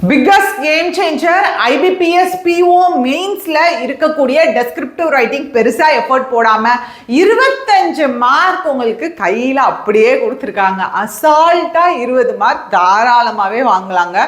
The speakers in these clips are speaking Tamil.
Biggest game changer IBPS PO மெயின்ஸ்ல இருக்கக்கூடிய டெஸ்கிரிப்டிவ் ரைட்டிங் பெருசா எஃபர்ட் போடாம 25 மார்க் உங்களுக்கு கையில அப்படியே கொடுத்துருக்காங்க. அசால்ட்டா 20 மார்க் தாராளமாவே வாங்கலாங்க.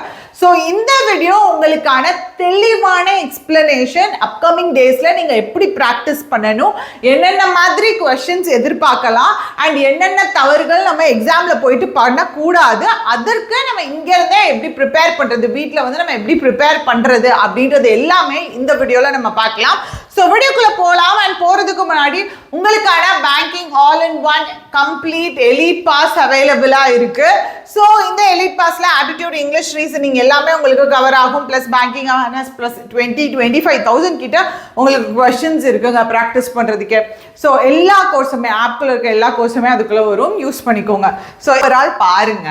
ஸோ இந்த வீடியோ உங்களுக்கான தெளிவான எக்ஸ்பிளனேஷன் அப்கமிங் டேஸ்ல நீங்க எப்படி ப்ராக்டிஸ் பண்ணணும், என்னென்ன மாதிரி கொஸ்டின்ஸ் எதிர்பார்க்கலாம் அண்ட் என்னென்ன தவறுகள் நம்ம எக்ஸாம்ல போயிட்டு பண்ணக்கூடாது, அதற்கு நம்ம இங்க இருந்தே எப்படி ப்ரிப்பேர் பண்றது, வீட்டில் வந்து நம்ம எப்படி ப்ரிப்பேர் பண்றது அப்படின்றது எல்லாமே இந்த வீடியோல நம்ம பார்க்கலாம். ஸோ வீடியோக்குள்ள போகலாம். அண்ட் போறதுக்கு முன்னாடி உங்களுக்கான banking all in one complete elite pass அவைலபிளா இருக்கு. ஸோ இந்த எலிட் பாஸ்ல ஆப்டிடியூட், இங்கிலீஷ், ரீசனிங் எல்லாமே உங்களுக்கு கவர் ஆகும். பிளஸ் பேங்கிங் அவேர்னஸ் பிளஸ் 25,000 கிட்ட உங்களுக்கு கொஸ்டின்ஸ் இருக்குங்க ப்ராக்டிஸ் பண்றதுக்கு. ஸோ எல்லா கோர்ஸுமே ஆப்ல இருக்க எல்லா கோர்ஸுமே அதுக்குள்ள வரும், யூஸ் பண்ணிக்கோங்க. ஸோ ஓவரால் பாருங்க,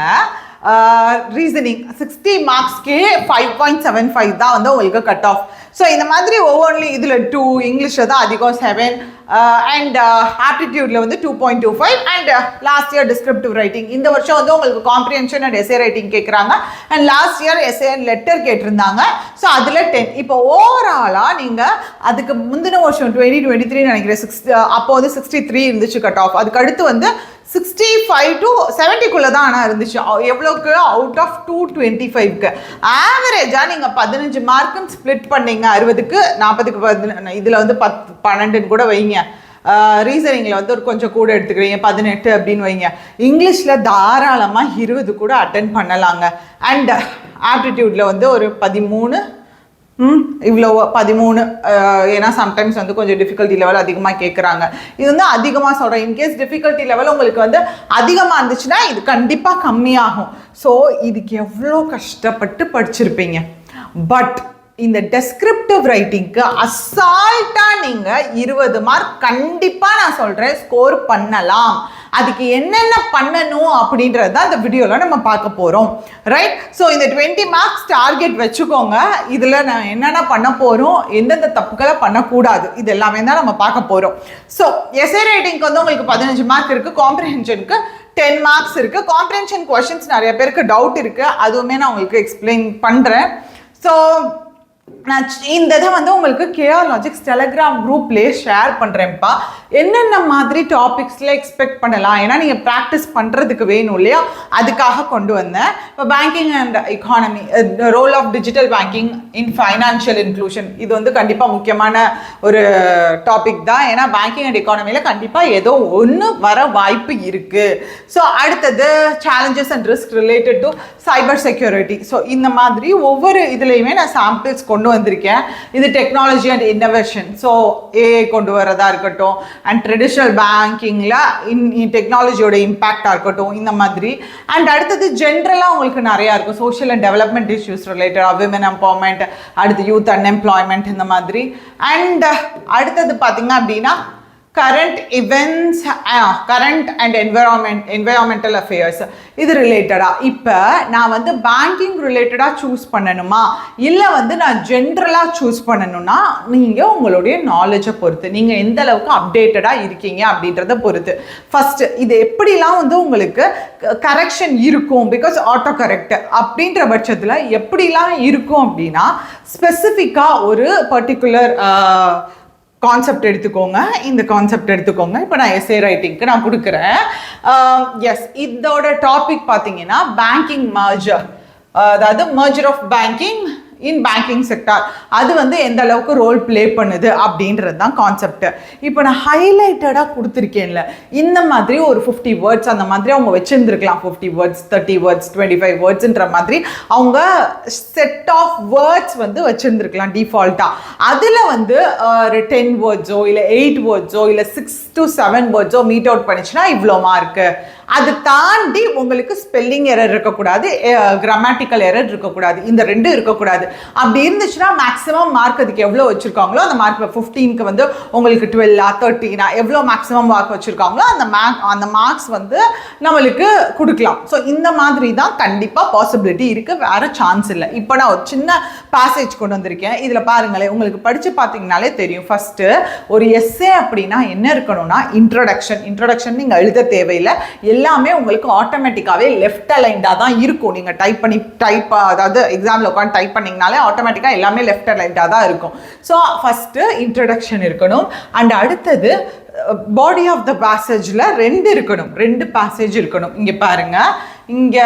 ரீசனிங் 60 மார்க்ஸ்க்கே 5.75 தான் வந்து உங்களுக்கு கட் ஆஃப். ஸோ இந்த மாதிரி ஒவ்வொன்றுலையும் இதில் 2, இங்கிலீஷில் தான் அதிகம் 7, அண்ட் ஆப்டிடியூட்ல வந்து 2.25, and last year descriptive writing. இந்த வருஷம் வந்து உங்களுக்கு காம்ப்ரிஹென்ஷன் அண்ட் எஸ்ஏ ரைட்டிங் கேட்குறாங்க, and last year SA and letter கேட்டிருந்தாங்க. ஸோ அதில் 10. இப்போ ஓவராலாக நீங்கள் அதுக்கு முந்தின வருஷம் 2023 நினைக்கிறேன், அப்போ வந்து 63 இருந்துச்சு கட் ஆஃப். அதுக்கு அடுத்து வந்து 65 to 70 தான் ஆனால் இருந்துச்சு. எவ்வளோக்கு? அவுட் ஆஃப் 225க்கு ஆவரேஜாக நீங்கள் 15 மார்க்குன்னு ஸ்ப்ளிட் பண்ணீங்க. 60க்கு 40க்கு 10, இதில் வந்து 12 கூட வைங்க. ரீசனிங்கில் வந்து ஒரு கொஞ்சம் கூட எடுத்துக்கிறீங்க, 18 அப்படின்னு வைங்க. இங்கிலீஷில் தாராளமாக 20 கூட அட்டென்ட் பண்ணலாங்க. அண்ட் ஆப்டிடியூடில் வந்து ஒரு 13, இவ்வளோ 13, ஏன்னா சம்டைம்ஸ் வந்து கொஞ்சம் டிஃபிகல்ட்டி லெவல் அதிகமாக கேட்குறாங்க. இது வந்து அதிகமாக சொல்கிறேன். இன்கேஸ் டிஃபிகல்ட்டி லெவல் உங்களுக்கு வந்து அதிகமாக இருந்துச்சுன்னா இது கண்டிப்பாக கம்மியாகும். ஸோ இதுக்கு எவ்வளோ கஷ்டப்பட்டு படிச்சிருப்பீங்க. பட் இந்த டெஸ்கிரிப்டிவ் ரைட்டிங்க்கு அசால்ட்டாக நீங்கள் 20 மார்க் கண்டிப்பாக நான் சொல்கிறேன் ஸ்கோர் பண்ணலாம். அதுக்கு என்னென்ன பண்ணணும் அப்படின்றது தான் இந்த வீடியோவில் நம்ம பார்க்க போகிறோம், ரைட்? ஸோ இந்த 20 மார்க்ஸ் டார்கெட் வச்சுக்கோங்க. இதில் நான் என்னென்ன பண்ண போகிறோம், எந்தெந்த தப்புக்களை பண்ணக்கூடாது, இது எல்லாமே தான் நம்ம பார்க்க போகிறோம். ஸோ எஸ்ஏ ரைட்டிங்க்கு வந்து உங்களுக்கு 15 மார்க் இருக்குது, காம்ப்ரிஹென்ஷனுக்கு 10 மார்க்ஸ் இருக்குது. காம்ப்ரிஹென்ஷன் கொஸ்டின்ஸ் நிறைய பேருக்கு டவுட் இருக்குது, அதுவுமே நான் உங்களுக்கு எக்ஸ்பிளைன் பண்ணுறேன். ஸோ நான் இந்த இதை வந்து உங்களுக்கு KR Logics டெலகிராம் குரூப்லேயே ஷேர் பண்ணுறேன்ப்பா. என்னென்ன மாதிரி டாபிக்ஸில் எக்ஸ்பெக்ட் பண்ணலாம், ஏன்னா நீங்கள் ப்ராக்டிஸ் பண்ணுறதுக்கு வேணும் இல்லையா, அதுக்காக கொண்டு வந்தேன். இப்போ banking and economy, role of digital banking in financial inclusion, இது வந்து கண்டிப்பாக முக்கியமான ஒரு டாபிக் தான். ஏன்னா பேங்கிங் அண்ட் எக்கானமியில் கண்டிப்பாக ஏதோ ஒன்று வர வாய்ப்பு இருக்குது. ஸோ அடுத்தது challenges and risk related to cyber security. So இந்த மாதிரி ஒவ்வொரு இதுலேயுமே நான் சாம்பிள்ஸ் கொண்டு வந்திருக்கேன். இது technology and innovation, so AI கொண்டு வரதா இருக்கட்டும், அண்ட் ட்ரெடிஷ்னல் பேங்கிங்கில் டெக்னாலஜியோட இம்பேக்டாக இருக்கட்டும், இந்த மாதிரி. அண்ட் அடுத்தது ஜென்ரலாக உங்களுக்கு நிறையா இருக்கும், social and development issues related, women empowerment, அடுத்து யூத் அன்எம்ப்ளாய்மெண்ட், இந்த மாதிரி. அண்ட் அடுத்தது பார்த்தீங்க அப்படின்னா current events, current and environmental affairs, இது ரிலேட்டடாக. இப்போ நான் வந்து பேங்கிங் ரிலேட்டடாக சூஸ் பண்ணணுமா, இல்லை வந்து நான் ஜென்ரலாக சூஸ் பண்ணணும்னா நீங்கள் உங்களுடைய நாலேஜை பொறுத்து, நீங்கள் எந்த அளவுக்கு அப்டேட்டடாக இருக்கீங்க அப்படின்றத பொறுத்து. ஃபஸ்ட்டு இது எப்படிலாம் வந்து உங்களுக்கு கரெக்ஷன் இருக்கும், பிகாஸ் ஆட்டோ கரெக்ட் அப்படின்ற பட்சத்தில் எப்படிலாம் இருக்கும் அப்படின்னா, ஸ்பெசிஃபிக்காக ஒரு பர்டிகுலர் கான்செப்ட் எடுத்துக்கோங்க. இந்த கான்செப்ட் எடுத்துக்கோங்க. இப்போ நான் எஸ்ஏ ரைட்டிங்க்கு நான் கொடுக்குறேன். எஸ், இதோட டாபிக் பார்த்தீங்கன்னா பேங்கிங் மர்ஜர், அதாவது merger of banking in banking sector, அது வந்து எந்த அளவுக்கு ரோல் ப்ளே பண்ணுது அப்படின்றது தான் கான்செப்ட். இப்போ நான் ஹைலைட்டடாக கொடுத்துருக்கேன்ல, இந்த மாதிரி ஒரு 50 வேர்ட்ஸ் அந்த மாதிரி அவங்க வச்சுருந்துருக்கலாம். 50 வேர்ட்ஸ், 30 வேர்ட்ஸ், 25 வேர்ட்ஸ்ன்ற மாதிரி அவங்க செட் ஆஃப் வேர்ட்ஸ் வந்து வச்சுருந்துருக்கலாம் டிஃபால்ட்டாக. அதில் வந்து ஒரு 10 வேர்ட்ஸோ இல்லை 8 வேர்ட்ஸோ இல்லை 6 to 7 வேர்ட்ஸோ மீட் அவுட் பண்ணிச்சுன்னா இவ்வளோ மார்க்கு. அது தாண்டி உங்களுக்கு ஸ்பெல்லிங் எரர் இருக்கக்கூடாது, கிராமட்டிக்கல் எரர் இருக்கக்கூடாது, இந்த ரெண்டும் இருக்கக்கூடாது. அப்படி இருந்துச்சுன்னா மேக்ஸிமம் மார்க் அதுக்கு எவ்வளோ வச்சுருக்காங்களோ அந்த மார்க் 15க்கு வந்து உங்களுக்கு 12 13 எவ்வளோ மேக்ஸிமம் மார்க் வச்சுருக்காங்களோ அந்த மார்க்ஸ் வந்து நம்மளுக்கு கொடுக்கலாம். ஸோ இந்த மாதிரி தான் கண்டிப்பாக பாசிபிலிட்டி இருக்குது, வேறு சான்ஸ் இல்லை. இப்போ நான் ஒரு சின்ன பேசேஜ் கொண்டு வந்திருக்கேன். இதில் பாருங்களேன், உங்களுக்கு படித்து பார்த்தீங்கனாலே தெரியும். ஃபஸ்ட்டு ஒரு எஸ்ஏ அப்படின்னா என்ன இருக்கணும்னா இன்ட்ரோடக்ஷன் நீங்கள் எழுத தேவையில்லை. எல்லாமே உங்களுக்கு ஆட்டோமேட்டிக்காகவே லெஃப்ட் அலைண்டாக தான் இருக்கும். நீங்கள் அதாவது எக்ஸாமில் உட்காந்து டைப் பண்ணிங்கனாலே ஆட்டோமேட்டிக்காக எல்லாமே லெஃப்ட் அலைண்டாக தான் இருக்கும். ஸோ ஃபஸ்ட்டு இன்ட்ரடக்ஷன் இருக்கணும். அண்ட் அடுத்தது பாடி ஆஃப் த பேசேஜில் 2 பேசேஜ் இருக்கணும். இங்கே பாருங்கள், இங்கே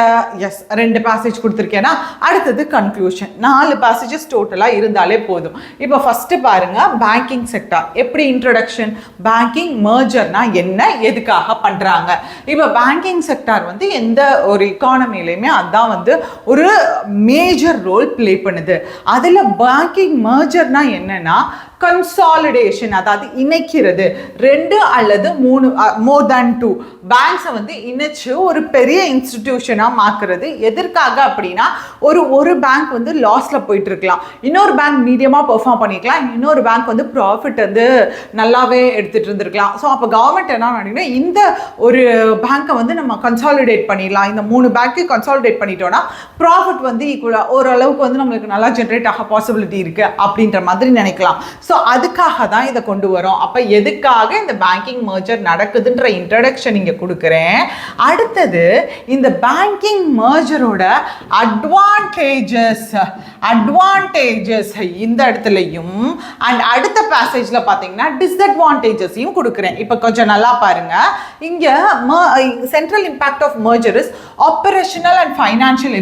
எஸ் 2 பேசேஜ் கொடுத்துருக்கேன்னா அடுத்தது கன்க்ளூஷன். 4 பேசேஜஸ் டோட்டலாக இருந்தாலே போதும். இப்போ ஃபஸ்ட்டு பாருங்கள், பேங்கிங் செக்டார் எப்படி இன்ட்ரடக்ஷன், பேங்கிங் மர்ஜர்னா என்ன, எதுக்காக பண்ணுறாங்க. இப்போ பேங்கிங் செக்டார் வந்து எந்த ஒரு எக்கானமிலையுமே அதுதான் வந்து ஒரு மேஜர் ரோல் ப்ளே பண்ணுது. அதில் பேங்கிங் மர்ஜர்னா என்னன்னா கன்சாலிடேஷன், அதாவது இணைக்கிறது. 2 அல்லது 3 மோர் தேன் 2 பேங்க்ஸை வந்து இணைச்சு ஒரு பெரிய இன்ஸ்டிடியூஷனாக மாற்றுறது. எதற்காக அப்படின்னா ஒரு பேங்க் வந்து லாஸில் போயிட்டு இருக்கலாம், இன்னொரு பேங்க் மீடியமாக பெர்ஃபார்ம் பண்ணிக்கலாம், இன்னொரு பேங்க் வந்து ப்ராஃபிட் வந்து நல்லாவே எடுத்துகிட்டு இருந்திருக்கலாம். ஸோ அப்போ கவர்மெண்ட் என்ன பண்ணிங்கன்னா இந்த ஒரு பேங்க்கை வந்து நம்ம கன்சாலிடேட் பண்ணிடலாம். இந்த 3 பேங்க்கு கன்சாலிடேட் பண்ணிட்டோம்னா ப்ராஃபிட் வந்து ஈக்குவலாக ஓரளவுக்கு வந்து நம்மளுக்கு நல்லா ஜென்ரேட் ஆக பாசிபிலிட்டி இருக்குது அப்படின்ற மாதிரி நினைக்கலாம். ஸோ அதுக்காக தான் இதை கொண்டு வரோம். அப்போ எதுக்காக இந்த பேங்கிங் மர்ஜர் நடக்குதுன்ற இன்ட்ரடக்ஷன் இங்கே கொடுக்குறேன். அடுத்தது இந்த பேங்கிங் மர்ஜரோட அட்வான்டேஜஸ் இந்த இடத்துலையும் அண்ட் அடுத்த பேசேஜில் பார்த்தீங்கன்னா டிஸ்அட்வான்டேஜஸையும் கொடுக்குறேன். இப்போ கொஞ்சம் நல்லா பாருங்க. இங்கே central impact of merger is operational and financial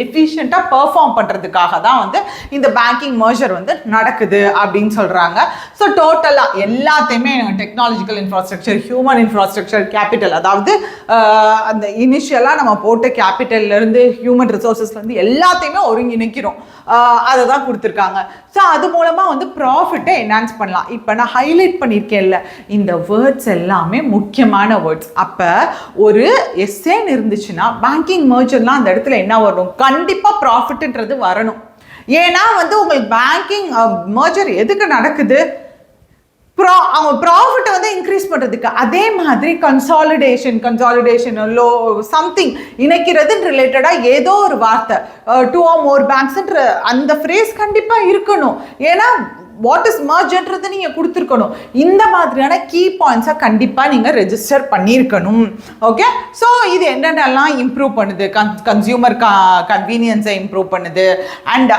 எஃபிஷியண்டாக பெர்ஃபார்ம் பண்ணுறதுக்காக தான் வந்து இந்த பேங்கிங் மர்ஜர் வந்து நடக்குது அப்படின்னு சொல்கிறாங்க. ஸோ டோட்டலாக எல்லாத்தையுமே technological infrastructure, human infrastructure, capital, அதாவது அந்த இனிஷியலாக நம்ம போட்ட கேபிட்டல்லேருந்து ஹியூமன் ரிசோர்ஸஸ்லேருந்து எல்லாத்தையுமே ஒருங்கிணைக்கிறோம். அதை தான் கொடுத்துருக்காங்க. ஸோ அது மூலமாக வந்து ப்ராஃபிட்டை என்ஹான்ஸ் பண்ணலாம். இப்போ நான் ஹைலைட் பண்ணியிருக்கேன்ல, இந்த வேர்ட்ஸ் எல்லாமே முக்கியமான வேர்ட்ஸ். அப்போ ஒரு எஸ்ஏன்னு இருந்துச்சுன்னா பேங்கிங் மர்ஜர்லாம் அந்த இடத்துல என்ன வரும், கண்டிப்பாக ப்ராஃபிட்ன்றது வரணும். ஏன்னா வந்து உங்களுக்கு பேங்கிங் மர்ஜர் எதுக்கு நடக்குது, அவங்க ப்ராஃபிட்டை வந்து இன்க்ரீஸ் பண்ணுறதுக்கு. அதே மாதிரி கன்சாலிடேஷன் லோ சம்திங் இணைக்கிறது ரிலேட்டடாக ஏதோ ஒரு வார்த்தை 2 or more பேங்க்ஸ்ன்ற அந்த ஃப்ரேஸ் கண்டிப்பாக இருக்கணும். ஏன்னா வாட் இஸ் மர்ஜ்ன்றது நீங்கள் கொடுத்துருக்கணும். இந்த மாதிரியான கீ பாயிண்ட்ஸை கண்டிப்பாக நீங்கள் ரெஜிஸ்டர் பண்ணியிருக்கணும். ஓகே, ஸோ இது என்னென்னலாம் இம்ப்ரூவ் பண்ணுது, கன்சியூமர் கன்வீனியன்ஸை இம்ப்ரூவ் பண்ணுது. அண்ட்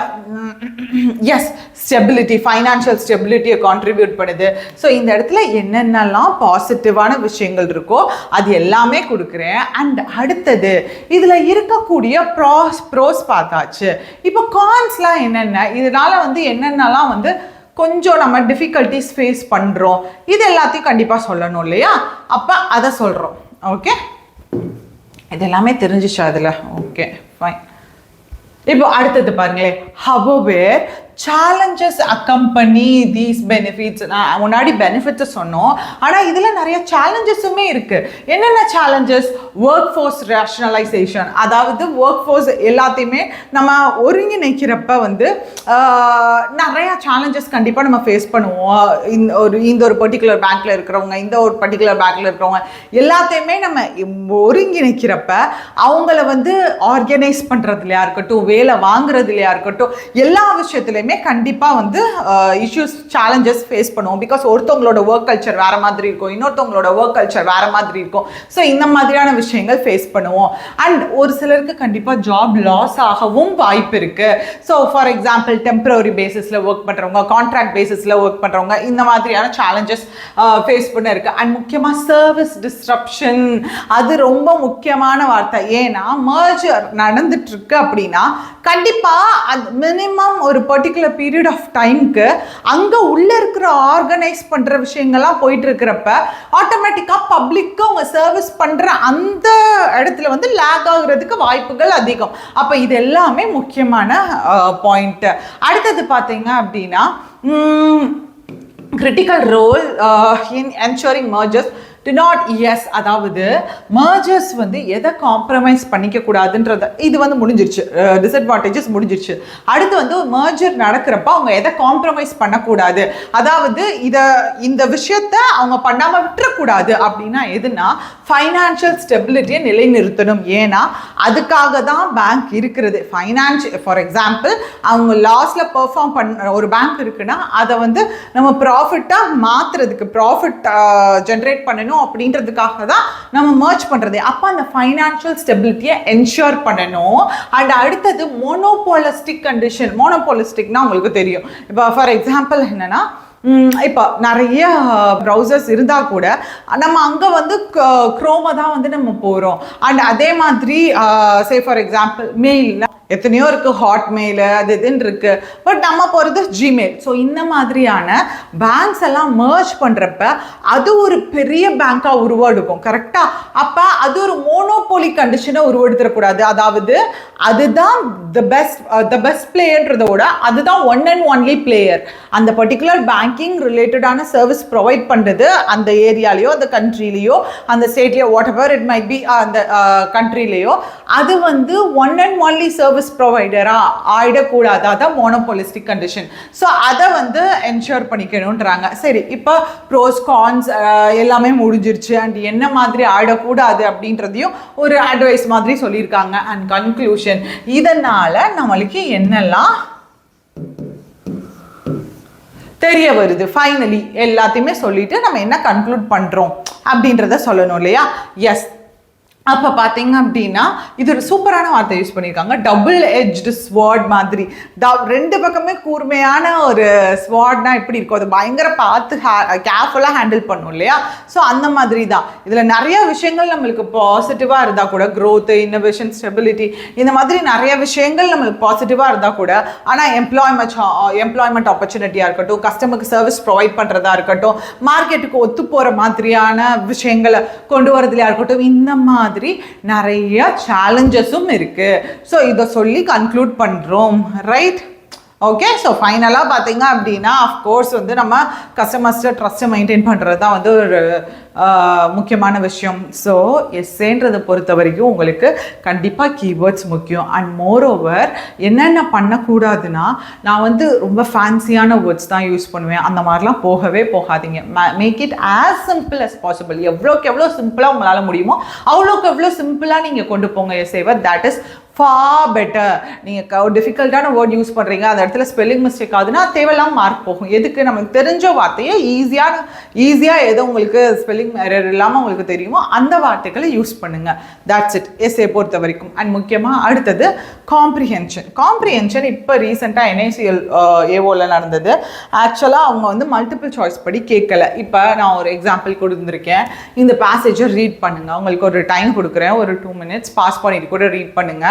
எஸ் ஸ்டெபிலிட்டி, ஃபைனான்ஷியல் ஸ்டெபிலிட்டியை கான்ட்ரிபியூட் பண்ணுது. ஸோ இந்த இடத்துல என்னென்னலாம் பாசிட்டிவான விஷயங்கள் இருக்கோ அது எல்லாமே கொடுக்குறேன். அண்ட் அடுத்தது இதில் இருக்கக்கூடிய ப்ரோஸ் பார்த்தாச்சு. இப்போ கான்ஸ்லாம் என்னென்ன, இதனால் வந்து என்னென்னலாம் வந்து கொஞ்சம் நம்ம டிஃபிகல்ட்டிஸ் ஃபேஸ் பண்ணுறோம், இது எல்லாத்தையும் கண்டிப்பாக சொல்லணும் இல்லையா. அப்போ அதை சொல்கிறோம். ஓகே, இது எல்லாமே தெரிஞ்சிச்சு அதில். Okay fine. இப்போ அடுத்தது பாருங்களேன், however challenges accompany these benefits. நான் முன்னாடி பெனிஃபிட்ஸை சொன்னோம், ஆனால் இதில் நிறைய சேலஞ்சஸுமே இருக்குது. என்னென்ன சேலஞ்சஸ், ஒர்க் ஃபோர்ஸ் ரேஷனலைசேஷன், அதாவது ஒர்க் ஃபோர்ஸ் எல்லாத்தையுமே நம்ம ஒருங்கிணைக்கிறப்ப வந்து நிறையா சேலஞ்சஸ் கண்டிப்பாக நம்ம ஃபேஸ் பண்ணுவோம். இந்த ஒரு பர்டிகுலர் பேங்க்கில் இருக்கிறவங்க, இந்த ஒரு பர்டிகுலர் பேங்க்கில் இருக்கிறவங்க எல்லாத்தையுமே நம்ம ஒருங்கிணைக்கிறப்ப அவங்கள வந்து ஆர்கனைஸ் பண்ணுறதுலையா இருக்கட்டும், வேலை வாங்குறதுலையா இருக்கட்டும், எல்லா விஷயத்துலையுமே கண்டிப்பாக வந்து இஷ்யூஸ் சேலஞ்சஸ் ஃபேஸ் பண்ணுவோம். பிகாஸ் ஒருத்தவங்களோட ஒர்க் கல்ச்சர் வேறு மாதிரி இருக்கும், இன்னொருத்தவங்களோட ஒர்க் கல்ச்சர் வேறு மாதிரி இருக்கும். ஸோ இந்த மாதிரியான விஷயங்கள் ஃபேஸ் பண்ணுவோம். அண்ட் ஒரு சிலருக்கு கண்டிப்பாக ஜாப் லாஸ் ஆகவும் வாய்ப்பு இருக்குது. ஸோ ஃபார் எக்ஸாம்பிள் டெம்பரரி பேசிஸில் ஒர்க் பண்ணுறவங்க, கான்ட்ராக்ட் பேசிஸில் ஒர்க் பண்ணுறவங்க, இந்த மாதிரியான சேலஞ்சஸ் ஃபேஸ் பண்ண இருக்குது. அண்ட் முக்கியமாக சர்வீஸ் டிஸ்ட்ரப்ஷன், அது ரொம்ப முக்கியமான வார்த்தை. ஏன்னா மர்ஜர் நடந்துட்டுருக்கு அப்படின்னா கண்டிப்பாக அது மினிமம் ஒரு பர்டிகுலர் பீரியட் ஆஃப் டைமுக்கு அங்கே உள்ளே இருக்கிற ஆர்கனைஸ் பண்ணுற விஷயங்கள்லாம் போயிட்டு இருக்கிறப்ப ஆட்டோமேட்டிக்காக பப்ளிக்கு அவங்க சர்வீஸ் பண்ணுற அந்த இடத்துல வந்து லேக் ஆகுறதுக்கு வாய்ப்புகள் அதிகம். அப்போ இது எல்லாமே முக்கியமான பாயிண்ட்டு. அடுத்தது பார்த்தீங்க அப்படின்னா critical role in ensuring mergers do not எஸ், அதாவது மர்ஜர்ஸ் வந்து எதை காம்ப்ரமைஸ் பண்ணிக்க கூடாதுன்றது இது வந்து முடிஞ்சிருச்சு, டிஸ்அட்வான்டேஜஸ் முடிஞ்சிருச்சு. அடுத்து வந்து மர்ஜர் நடக்கிறப்ப அவங்க எதை காம்ப்ரமைஸ் பண்ணக்கூடாது, அதாவது இந்த விஷயத்த அவங்க பண்ணாமல் விட்டுறக்கூடாது. அப்படின்னா எதுனா ஃபைனான்ஷியல் ஸ்டெபிலிட்டியை நிலைநிறுத்தணும். ஏன்னா அதுக்காக தான் பேங்க் இருக்கிறது. ஃபார் எக்ஸாம்பிள் அவங்க லாஸில் பெர்ஃபார்ம் பண்ண ஒரு பேங்க் இருக்குன்னா அதை வந்து நம்ம ப்ராஃபிட்டாக மாற்றுறதுக்கு, ப்ராஃபிட் ஜென்ரேட் பண்ணணும் வேணும் அப்படின்றதுக்காக தான் நம்ம மர்ஜ் பண்ணுறது. அப்போ அந்த ஃபைனான்ஷியல் ஸ்டெபிலிட்டியை என்ஷூர் பண்ணணும். அண்ட் அடுத்தது மோனோபோலிஸ்டிக் கண்டிஷன். மோனோபோலிஸ்டிக்னா உங்களுக்கு தெரியும். இப்போ ஃபார் எக்ஸாம்பிள் என்னன்னா, இப்போ நிறைய ப்ரௌசர்ஸ் இருந்தால் கூட நம்ம அங்கே வந்து குரோமை தான் வந்து நம்ம போகிறோம். அண்ட் அதே மாதிரி சே ஃபார் எக்ஸாம்பிள் மெயில் எத்தனையோ இருக்குது, ஹாட்மெயில் அது இதுன்னு இருக்குது, பட் நம்ம போகிறது ஜிமெயில். ஸோ இந்த மாதிரியான பேங்க்ஸ் எல்லாம் மர்ஜ் பண்ணுறப்ப அது ஒரு பெரிய பேங்காக உருவெடுக்கும். கரெக்டாக? அப்போ அது ஒரு மோனோபோலி கண்டிஷனை உருவெடுத்துடக்கூடாது. அதாவது அதுதான் த பெஸ்ட் பிளேயர்ன்றதோட அதுதான் ஒன் அண்ட் ஒன்லி பிளேயர். அந்த பர்டிகுலர் பேங்கிங் ரிலேட்டடான சர்வீஸ் ப்ரொவைட் பண்ணுறது அந்த ஏரியாலேயோ அந்த கண்ட்ரிலேயோ அந்த ஸ்டேட்லேயோ whatever it might be அந்த கண்ட்ரிலேயோ அது வந்து ஒன் அண்ட் ஒன்லி சர்வீஸ் ப்ரொவைடராக ஆயிடக்கூடாது. அதான் மோனோபோலிஸ்டிக் கண்டிஷன். ஸோ அதை வந்து என்ஷூர் பண்ணிக்கணுன்றாங்க. சரி, இப்போ ப்ரோஸ் கான்ஸ் எல்லாமே முடிஞ்சிருச்சு. அண்ட் என்ன மாதிரி ஆயிடக்கூடாது அப்படின்றதையும் ஒரு அட்வைஸ் மாதிரி சொல்லியிருக்காங்க. அண்ட் கன்க்ளூஷன், இதனால் நம்மளுக்கு என்னெல்லாம் தெரிய வருது? ஃபைனலி எல்லாத்தையுமே சொல்லிட்டு நம்ம என்ன கன்க்ளூட் பண்ணுறோம் அப்படின்றத சொல்லணும் இல்லையா? எஸ். அப்போ பார்த்தீங்க அப்படின்னா இது ஒரு சூப்பரான வார்த்தை யூஸ் பண்ணியிருக்காங்க, டபுள் எட்ஜ்டு ஸ்வார்ட் மாதிரி. ரெண்டு பக்கமே கூர்மையான ஒரு ஸ்வார்ட்னா எப்படி இருக்கும், அது பயங்கர பார்த்து கேர்ஃபுல்லாக ஹேண்டில் பண்ணும் இல்லையா? ஸோ அந்த மாதிரி தான் இதில் நிறைய விஷயங்கள் நம்மளுக்கு பாசிட்டிவாக இருந்தால் கூட, க்ரோத்து, இன்னோவேஷன், ஸ்டெபிலிட்டி, இந்த மாதிரி நிறைய விஷயங்கள் நம்மளுக்கு பாசிட்டிவாக இருந்தால் கூட, ஆனால் எம்ப்ளாய்மெண்ட் ஆப்பர்ச்சுனிட்டியாக இருக்கட்டும், கஸ்டமருக்கு சர்வீஸ் ப்ரொவைட் பண்ணுறதா இருக்கட்டும், மார்க்கெட்டுக்கு ஒத்து போகிற மாதிரியான விஷயங்களை கொண்டு வரதுலையா இருக்கட்டும், இந்த மாதிரி நிறைய சேலஞ்சஸும் இருக்கு. ஸோ இதை சொல்லி கன்க்ளூட் பண்றோம், ரைட்? ஓகே. ஸோ ஃபைனலாக பார்த்தீங்க அப்படின்னா அஃப்கோர்ஸ் வந்து நம்ம கஸ்டமர்ஸ்ட ட்ரஸ்ட்டை மெயின்டைன் பண்ணுறது தான் வந்து ஒரு முக்கியமான விஷயம். ஸோ எஸ்ஏன்றதை பொறுத்த வரைக்கும் உங்களுக்கு கண்டிப்பாக கீவேர்ட்ஸ் முக்கியம். அண்ட் மோரோவர் என்னென்ன பண்ணக்கூடாதுன்னா, நான் வந்து ரொம்ப ஃபேன்சியான வேர்ட்ஸ் தான் யூஸ் பண்ணுவேன், அந்த மாதிரிலாம் போகவே போகாதீங்க. Make it as simple as possible. எவ்வளோக்கு எவ்வளோ சிம்பிளாக உங்களால் முடியுமோ அவ்வளோக்கு எவ்வளோ சிம்பிளாக நீங்கள் கொண்டு போங்க எஸ்ஏவை. That is for better. நீங்கள் டிஃபிகல்ட்டான வேர்ட் யூஸ் பண்ணுறீங்க, அந்த இடத்துல ஸ்பெல்லிங் மிஸ்டேக் ஆகுதுன்னா தேவையில்லாம மார்க் போகும். எதுக்கு? நமக்கு தெரிஞ்ச வார்த்தையை ஈஸியாக எதோ உங்களுக்கு ஸ்பெல்லிங் எரர் இல்லாமல் உங்களுக்கு தெரியுமோ அந்த வார்த்தைகளை யூஸ் பண்ணுங்க. தட்ஸ் இட் எஸ்ஏ பொறுத்த வரைக்கும். அண்ட் முக்கியமாக அடுத்தது காம்ப்ரிஹென்ஷன். இப்போ ரீசெண்டாக NICL ஏஓவில் நடந்தது. ஆக்சுவலாக அவங்க வந்து மல்டிபிள் சாய்ஸ் படி கேட்கல. இப்போ நான் ஒரு எக்ஸாம்பிள் கொடுத்துருக்கேன், இந்த பேசேஜை ரீட் பண்ணுங்க. உங்களுக்கு ஒரு டைம் கொடுக்குறேன், ஒரு 2 minutes பாஸ் பண்ணிட்டு கூட ரீட் பண்ணுங்க,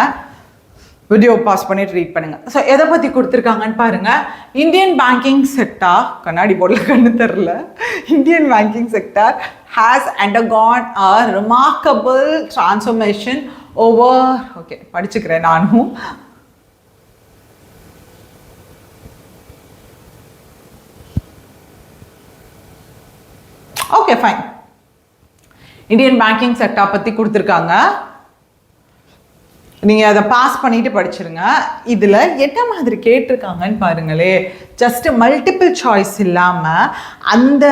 வீடியோ பாஸ் பண்ணிட்டு ரீட் பண்ணுங்க. ஸோ எதை பற்றி கொடுத்துருக்காங்கன்னு பாருங்க. இந்தியன் பேங்கிங் செக்டார், கண்ணாடி போர்டில் கண்ணு தெரில, Indian banking sector has undergone a remarkable transformation over, okay படிச்சுக்கிறேன் நானும். Okay fine. Indian banking sector பற்றி கொடுத்துருக்காங்க, நீங்கள் அதை பாஸ் பண்ணிட்டு படிச்சிருங்க. இதில் என்ன மாதிரி கேட்டிருக்காங்கன்னு பாருங்களே. ஜஸ்ட் மல்டிபிள் சாய்ஸ் இல்லாமல் அந்த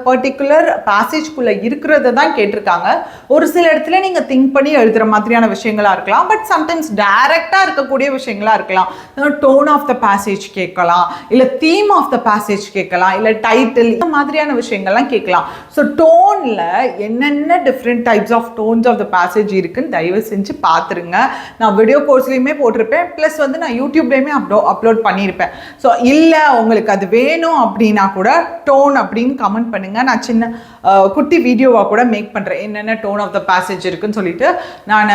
பர்டிகுலர் பேசேஜ்குள்ளே இருக்கிறத தான் கேட்டிருக்காங்க. ஒரு சில இடத்துல நீங்கள் திங்க் பண்ணி எழுதுகிற மாதிரியான விஷயங்களாக இருக்கலாம், பட் சம்டைம்ஸ் டைரெக்டாக இருக்கக்கூடிய விஷயங்களாக இருக்கலாம். டோன் ஆஃப் த பேசேஜ் கேட்கலாம், இல்லை தீம் ஆஃப் த பேசேஜ் கேட்கலாம், இல்லை டைட்டில், இந்த மாதிரியான விஷயங்கள்லாம் கேட்கலாம். ஸோ டோனில் என்னென்ன different types of tones of the passage இருக்குன்னு தயவு செஞ்சு பார்த்துருங்க. நான் வீடியோ கோர்ஸ்லையுமே போட்டிருப்பேன், ப்ளஸ் வந்து நான் யூடியூப்லேயுமே அப்லோட் பண்ணியிருப்பேன். ஸோ இல்லை உங்களுக்கு அது வேணும் அப்படின்னா கூட டோன் அப்படின்னு கமெண்ட் பண்ணுங்கள். நான் சின்ன குட்டி வீடியோவாக கூட மேக் பண்ணுறேன், என்னென்ன டோன் ஆஃப் த பேசேஜ் இருக்குன்னு சொல்லிட்டு நான்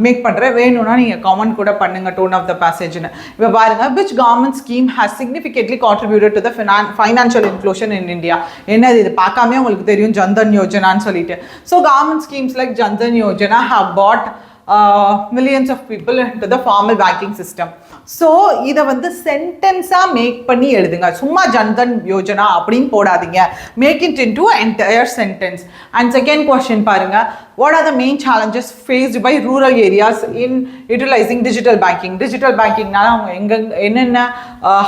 மேக் பண்ணுறேன். வேணும்னா நீங்கள் கமெண்ட் கூட பண்ணுங்கள் டோன் ஆஃப் த பேசேஜ்னு. இப்போ பாருங்கள், which government scheme has significantly contributed to the financial inclusion in India? என்னது இது பார்க்காமே உங்களுக்கு தெரியும், ஜன்தன் யோஜனான்னு சொல்லிட்டு. So government schemes like Jan Dhan Yojana have brought millions of people into the formal banking system. So இதை வந்து சென்டென்ஸாக மேக் பண்ணி எழுதுங்க. சும்மா ஜன்தன் யோஜனா அப்படின்னு போடாதீங்க, make it into entire sentence. And second question பாருங்க, what are the main challenges faced by rural areas in utilising digital banking? Digital பேங்கிங்னால அவங்க என்னென்ன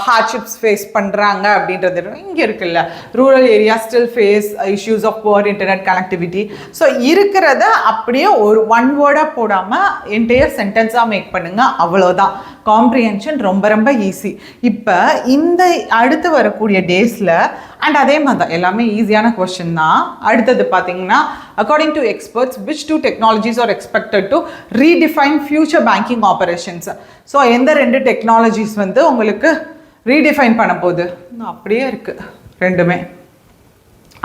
ஹார்ட்ஷிப்ஸ் ஃபேஸ் பண்ணுறாங்க அப்படின்றது இங்கே இருக்குல்ல. Rural area still face issues of poor internet connectivity. So இருக்கிறத அப்படியே ஒரு ஒன் வேர்டாக போடாமல் என்டையர் சென்டென்ஸாக மேக் பண்ணுங்க, அவ்வளோதான். காம்ப்ரிஹென்ஷன் ரொம்ப ரொம்ப ஈஸி. இப்போ இந்த அடுத்து வரக்கூடிய டேஸில் அண்ட் அதே மாதிரி தான் எல்லாமே ஈஸியான கொஸ்டின் தான். அடுத்தது பார்த்தீங்கன்னா according to experts which two technologies are expected to redefine future banking operations. So எந்த 2 டெக்னாலஜிஸ் வந்து உங்களுக்கு ரீடிஃபைன் பண்ண போகுது? அப்படியே இருக்குது ரெண்டுமே,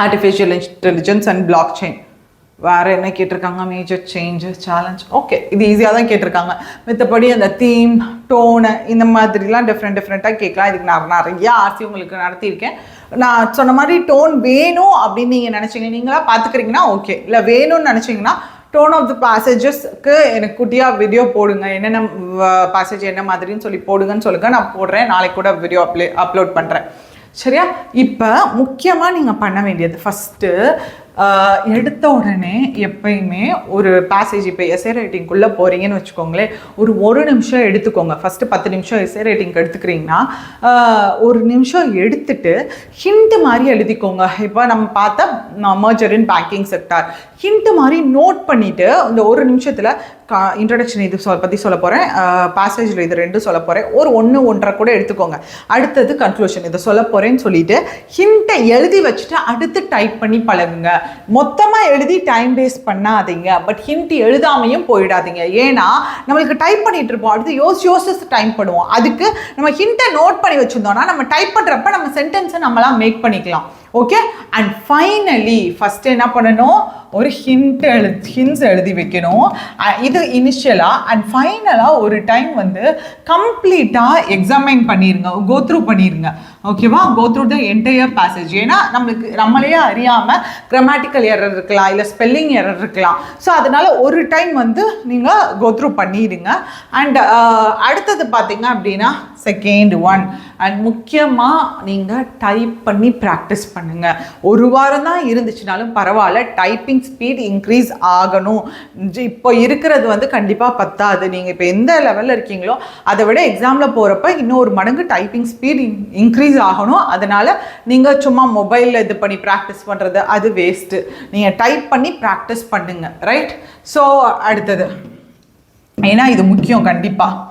artificial intelligence and block chain. வேறு என்ன கேட்டிருக்காங்க? Major change challenge. ஓகே, இது ஈஸியாக தான் கேட்டிருக்காங்க. மற்றபடி அந்த தீம் டோனு இந்த மாதிரிலாம் டிஃப்ரெண்ட்டாக கேட்கலாம். இதுக்கு நான் நிறையா ஆர்சி உங்களுக்கு நடத்தியிருக்கேன். நான் சொன்ன மாதிரி டோன் வேணும் அப்படின்னு நீங்கள் நினச்சிங்க, நீங்களாக பார்த்துக்கிறீங்கன்னா ஓகே. இல்லை வேணும்னு நினச்சிங்கன்னா டோன் ஆஃப் த பேசேஜஸ்க்கு எனக்கு குட்டியாக வீடியோ போடுங்க, என்னென்ன பேசேஜ் என்ன மாதிரின்னு சொல்லி போடுங்கன்னு சொல்லுங்கள், நான் போடுறேன். நாளைக்கு கூட வீடியோ அப்லோட் பண்ணுறேன். சரியா? இப்போ முக்கியமாக நீங்கள் பண்ண வேண்டியது ஃபஸ்ட்டு எடுத்த உடனே எப்பயுமே ஒரு பேசேஜ் இப்போ எஸ்ஏ ரைட்டிங்குள்ளே போகிறீங்கன்னு வச்சுக்கோங்களேன், ஒரு நிமிஷம் எடுத்துக்கோங்க. ஃபஸ்ட்டு 10 நிமிஷம் எஸ்ஏ ரைட்டிங் எடுத்துக்கிறீங்கன்னா ஒரு நிமிஷம் எடுத்துட்டு ஹிண்ட் மாதிரி எழுதிக்கோங்க. இப்போ நம்ம பார்த்தா merger in banking sector hint மாதிரி நோட் பண்ணிவிட்டு இந்த ஒரு நிமிஷத்தில் இன்ட்ரடக்ஷன் இது பற்றி சொல்ல போகிறேன், பேசேஜில் இது 2 சொல்ல போகிறேன், ஒரு 1-1.5 கூட எடுத்துக்கோங்க. அடுத்தது கன்க்ளூஷன் இதை சொல்ல போகிறேன்னு சொல்லிட்டு ஹிண்ட்டை எழுதி வச்சுட்டு அடுத்து டைப் பண்ணி பழகுங்க. மொத்தமாக எழுதி டைம் வேஸ்ட் பண்ணாதீங்க, பட் ஹிண்ட் எழுதாமையும் போயிடாதீங்க. ஏன்னா நம்மளுக்கு டைப் பண்ணிட்டு இருப்போம், அடுத்து யோசிச்சு டைப் பண்ணுவோம். அதுக்கு நம்ம ஹிண்ட்டை நோட் பண்ணி வச்சுருந்தோம்னா நம்ம டைப் பண்ணுறப்ப நம்ம சென்டென்ஸை நம்மளாம் மேக் பண்ணிக்கலாம். ஓகே, அண்ட் ஃபைனலி ஃபஸ்ட்டு என்ன பண்ணணும்? ஒரு ஹிண்ட்ஸ் எழுதி வைக்கணும். இது இனிஷியலாக. அண்ட் ஃபைனலாக ஒரு டைம் வந்து கம்ப்ளீட்டாக எக்ஸாமைன் பண்ணிடுங்க, கோத்ரூ பண்ணிடுங்க. ஓகேவா? Go through the entire passage. ஏன்னா நம்மளே அறியாமல் கிராமட்டிக்கல் எரர் இருக்கலாம், இல்லை ஸ்பெல்லிங் எரர் இருக்கலாம். ஸோ அதனால் ஒரு டைம் வந்து நீங்கள் கோத்ரூ பண்ணிடுங்க. அண்ட் அடுத்தது பார்த்தீங்க அப்படின்னா செகண்ட் ஒன், அண்ட் முக்கியமாக நீங்கள் டைப் பண்ணி ப்ராக்டிஸ் பண்ணுங்கள். ஒரு வாரம் தான் இருந்துச்சுனாலும் பரவாயில்ல, டைப்பிங் ஸ்பீட் இன்க்ரீஸ் ஆகணும். இப்போ இருக்கிறது வந்து கண்டிப்பாக பத்தாது. நீங்கள் இப்போ எந்த லெவலில் இருக்கீங்களோ அதை விட எக்ஸாமில் போகிறப்ப இன்னும் 1 மடங்கு டைப்பிங் ஸ்பீட் இன்க்ரீஸ் ஆகணும். அதனால் நீங்கள் சும்மா மொபைலில் இது பண்ணி ப்ராக்டிஸ் பண்ணுறது அது வேஸ்ட்டு. நீங்கள் டைப் பண்ணி ப்ராக்டிஸ் பண்ணுங்க. ரைட்? ஸோ அடுத்தது, ஏன்னா இது முக்கியம் கண்டிப்பாக.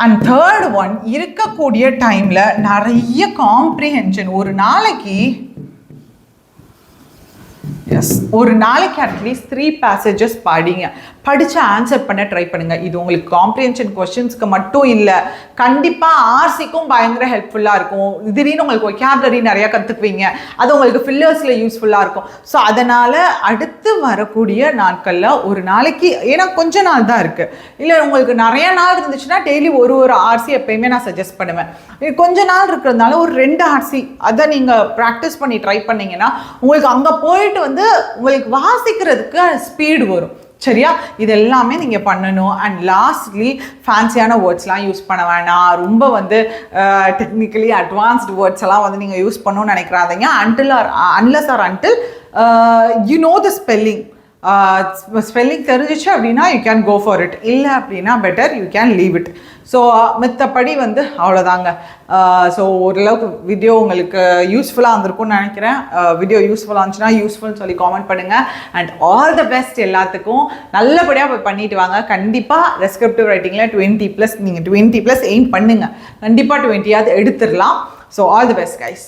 அண்ட் தேர்ட் ஒன், இருக்கக்கூடிய டைமில் நிறைய காம்ப்ரிஹென்ஷன். ஒரு நாளைக்கு அட்லீஸ்ட் 3 பேசேஜஸ் படிங்க. படித்து ஆன்சர் பண்ண ட்ரை பண்ணுங்கள். இது உங்களுக்கு காம்ப்ரிஹென்ஷன் கொஸ்டின்ஸ்க்கு மட்டும் இல்லை, கண்டிப்பாக ஆர்சிக்கும் பயங்கர ஹெல்ப்ஃபுல்லாக இருக்கும். திடீர்னு உங்களுக்கு ஒக்காபுலரி நிறையா கற்றுக்குவீங்க, அது உங்களுக்கு ஃபில்லர்ஸில் யூஸ்ஃபுல்லாக இருக்கும். ஸோ அதனால் அடுத்து வரக்கூடிய நாட்களில் ஒரு நாளைக்கு, ஏன்னா கொஞ்ச நாள் தான் இருக்குது, இல்லை உங்களுக்கு நிறைய நாள் இருந்துச்சுன்னா டெய்லி ஒரு ஆர்சி எப்பயுமே நான் சஜஸ்ட் பண்ணுவேன். கொஞ்ச நாள் இருக்கிறதுனால ஒரு 2 ஆர்சி அதை நீங்கள் ப்ராக்டிஸ் பண்ணி ட்ரை பண்ணிங்கன்னா உங்களுக்கு அங்கே போயிட்டு வந்து உங்களுக்கு வாசிக்கிறதுக்கு ஸ்பீடு வரும். சரியா? இது எல்லாமே நீங்கள் பண்ணணும். அண்ட் லாஸ்ட்லி ஃபேன்சியான வேர்ட்ஸ்லாம் யூஸ் பண்ண வேணாம். ரொம்ப வந்து டெக்னிக்கலி அட்வான்ஸ்டு வேர்ட்ஸ் எல்லாம் வந்து நீங்கள் யூஸ் பண்ணணும்னு நினைக்கிறாதீங்க. unless or until you know the spelling. Spelling தெரிஞ்சிச்சு அப்படின்னா you can go for it, இல்லை அப்படின்னா better you can leave it. So மற்றபடி வந்து அவ்வளோதாங்க. ஸோ ஓரளவுக்கு வீடியோ உங்களுக்கு யூஸ்ஃபுல்லாக இருந்திருக்கும்னு நினைக்கிறேன். வீடியோ யூஸ்ஃபுல்லாக இருந்துச்சுன்னா யூஸ்ஃபுல்னு சொல்லி காமெண்ட் பண்ணுங்கள். அண்ட் ஆல் த பெஸ்ட் எல்லாத்துக்கும். நல்லபடியாக போய் பண்ணிட்டு வாங்க. கண்டிப்பாக டெஸ்கிரிப்டிவ் ரைட்டிங்கில் 20+, நீங்கள் 20+ எய்ம் பண்ணுங்கள். கண்டிப்பாக 20யாவது எடுத்துடலாம். So all the best guys.